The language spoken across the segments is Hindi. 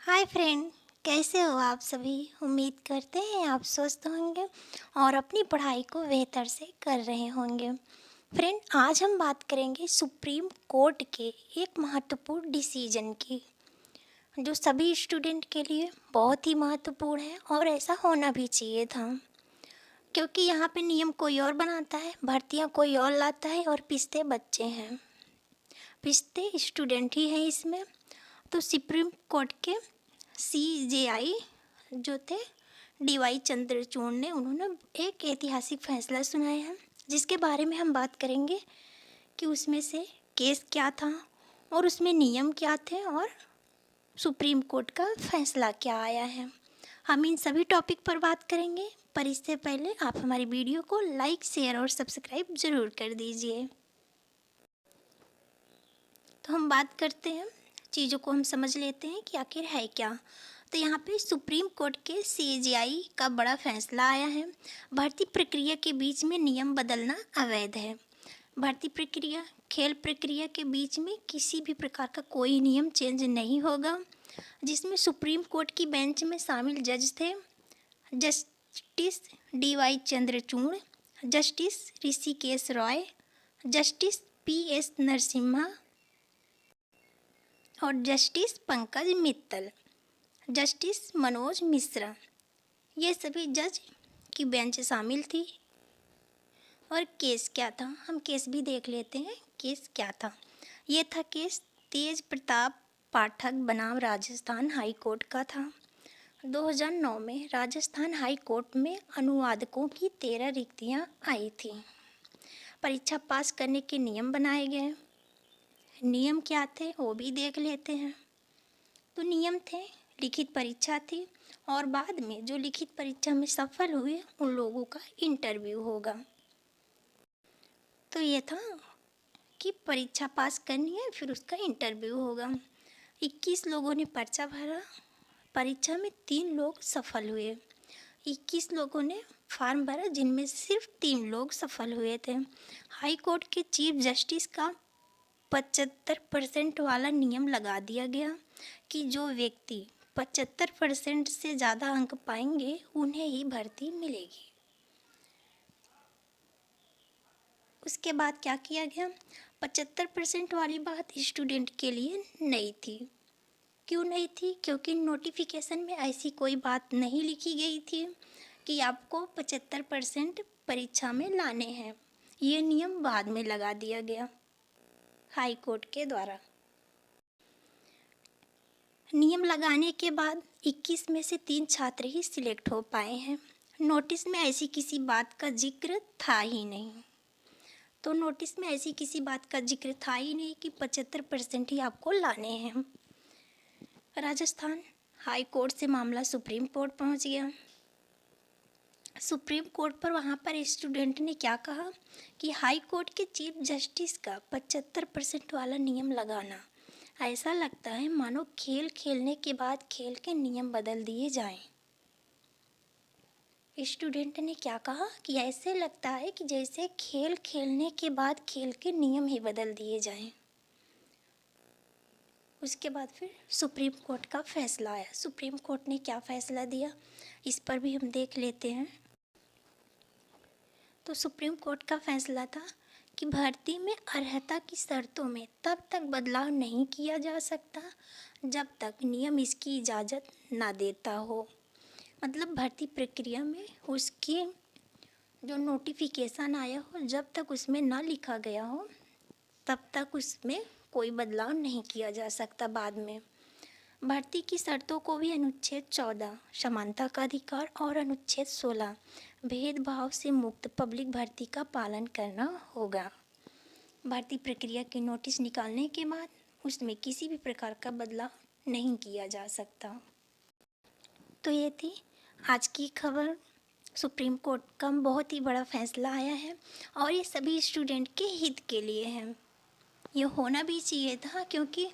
Hi friend. कैसे हो आप सभी। उम्मीद करते हैं आप स्वस्थ होंगे और अपनी पढ़ाई को बेहतर से कर रहे होंगे। फ्रेंड, आज हम बात करेंगे सुप्रीम कोर्ट के एक महत्वपूर्ण डिसीजन की, जो सभी स्टूडेंट के लिए बहुत ही महत्वपूर्ण है और ऐसा होना भी चाहिए था, क्योंकि यहाँ पे नियम कोई और बनाता है, भर्तियाँ कोई और लाता है और पिसते बच्चे हैं, पिसते स्टूडेंट ही हैं इसमें। तो सुप्रीम कोर्ट के CJI जो थे DY चंद्रचूड़ ने, उन्होंने एक ऐतिहासिक फैसला सुनाया है, जिसके बारे में हम बात करेंगे कि उसमें से केस क्या था और उसमें नियम क्या थे और सुप्रीम कोर्ट का फैसला क्या आया है। हम इन सभी टॉपिक पर बात करेंगे, पर इससे पहले आप हमारी वीडियो को लाइक, शेयर और सब्सक्राइब ज़रूर कर दीजिए। तो हम बात करते हैं, चीज़ों को हम समझ लेते हैं कि आखिर है क्या। तो यहाँ पे सुप्रीम कोर्ट के CJI का बड़ा फैसला आया है। भर्ती प्रक्रिया के बीच में नियम बदलना अवैध है। भर्ती प्रक्रिया, खेल प्रक्रिया के बीच में किसी भी प्रकार का कोई नियम चेंज नहीं होगा। जिसमें सुप्रीम कोर्ट की बेंच में शामिल जज थे justice DY Chandrachud, justice Rishikesh Roy, justice PS Narasimha और जस्टिस पंकज मित्तल, जस्टिस मनोज मिश्रा। ये सभी जज की बेंच शामिल थी। और केस क्या था, हम केस भी देख लेते हैं। केस क्या था, ये था केस तेज प्रताप पाठक बनाम राजस्थान हाई कोर्ट का था। 2009 में राजस्थान हाई कोर्ट में अनुवादकों की 13 रिक्तियां आई थी। परीक्षा पास करने के नियम बनाए गए। नियम क्या थे वो भी देख लेते हैं। तो नियम थे, लिखित परीक्षा थी और बाद में जो लिखित परीक्षा में सफल हुए उन लोगों का इंटरव्यू होगा। तो ये था कि परीक्षा पास करनी है, फिर उसका इंटरव्यू होगा। 21 लोगों ने पर्चा भरा, परीक्षा में 3 लोग सफल हुए। 21 लोगों ने फॉर्म भरा, जिनमें सिर्फ 3 लोग सफल हुए थे। हाई कोर्ट के चीफ जस्टिस का 75% वाला नियम लगा दिया गया कि जो व्यक्ति 75% से ज़्यादा अंक पाएंगे उन्हें ही भर्ती मिलेगी। उसके बाद क्या किया गया, 75% वाली बात स्टूडेंट के लिए नई थी। क्यों नहीं थी, क्योंकि नोटिफिकेशन में ऐसी कोई बात नहीं लिखी गई थी कि आपको 75% परीक्षा में लाने हैं। ये नियम बाद में लगा दिया गया हाई कोर्ट के द्वारा। नियम लगाने के बाद 21 में से 3 छात्र ही सिलेक्ट हो पाए हैं। नोटिस में ऐसी किसी बात का जिक्र था ही नहीं। तो नोटिस में ऐसी किसी बात का जिक्र था ही नहीं कि 75% ही आपको लाने हैं। राजस्थान हाई कोर्ट से मामला सुप्रीम कोर्ट पहुंच गया। सुप्रीम कोर्ट पर वहाँ पर स्टूडेंट ने क्या कहा कि हाई कोर्ट के चीफ जस्टिस का 75% वाला नियम लगाना, ऐसा लगता है मानो खेल खेलने के बाद खेल के नियम बदल दिए जाएं। स्टूडेंट ने क्या कहा कि ऐसे लगता है कि जैसे खेल खेलने के बाद खेल के नियम ही बदल दिए जाएं। उसके बाद फिर सुप्रीम कोर्ट का फैसला आया। सुप्रीम कोर्ट ने क्या फैसला दिया, इस पर भी हम देख लेते हैं। तो सुप्रीम कोर्ट का फैसला था कि भर्ती में अर्हता की शर्तों में तब तक बदलाव नहीं किया जा सकता जब तक नियम इसकी इजाज़त ना देता हो। मतलब भर्ती प्रक्रिया में उसकी जो नोटिफिकेशन आया हो, जब तक उसमें ना लिखा गया हो तब तक उसमें कोई बदलाव नहीं किया जा सकता बाद में। भर्ती की शर्तों को भी अनुच्छेद 14 समानता का अधिकार और अनुच्छेद 16 भेदभाव से मुक्त पब्लिक भर्ती का पालन करना होगा। भर्ती प्रक्रिया के नोटिस निकालने के बाद उसमें किसी भी प्रकार का बदलाव नहीं किया जा सकता। तो ये थी आज की खबर। सुप्रीम कोर्ट का बहुत ही बड़ा फैसला आया है और ये सभी स्टूडेंट के हित के लिए है। ये होना भी चाहिए था, क्योंकि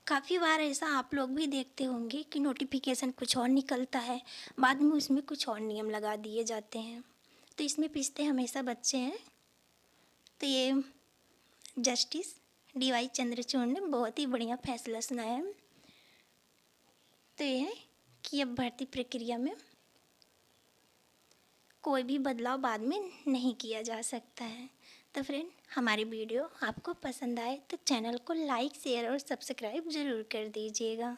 काफ़ी बार ऐसा आप लोग भी देखते होंगे कि नोटिफिकेशन कुछ और निकलता है, बाद में उसमें कुछ और नियम लगा दिए जाते हैं, तो इसमें पिसते हमेशा बच्चे हैं। तो ये जस्टिस DY चंद्रचूड़ ने बहुत ही बढ़िया फैसला सुनाया है। तो ये है कि अब भर्ती प्रक्रिया में कोई भी बदलाव बाद में नहीं किया जा सकता है। तो फ्रेंड, हमारी वीडियो आपको पसंद आए तो चैनल को लाइक, शेयर और सब्सक्राइब ज़रूर कर दीजिएगा।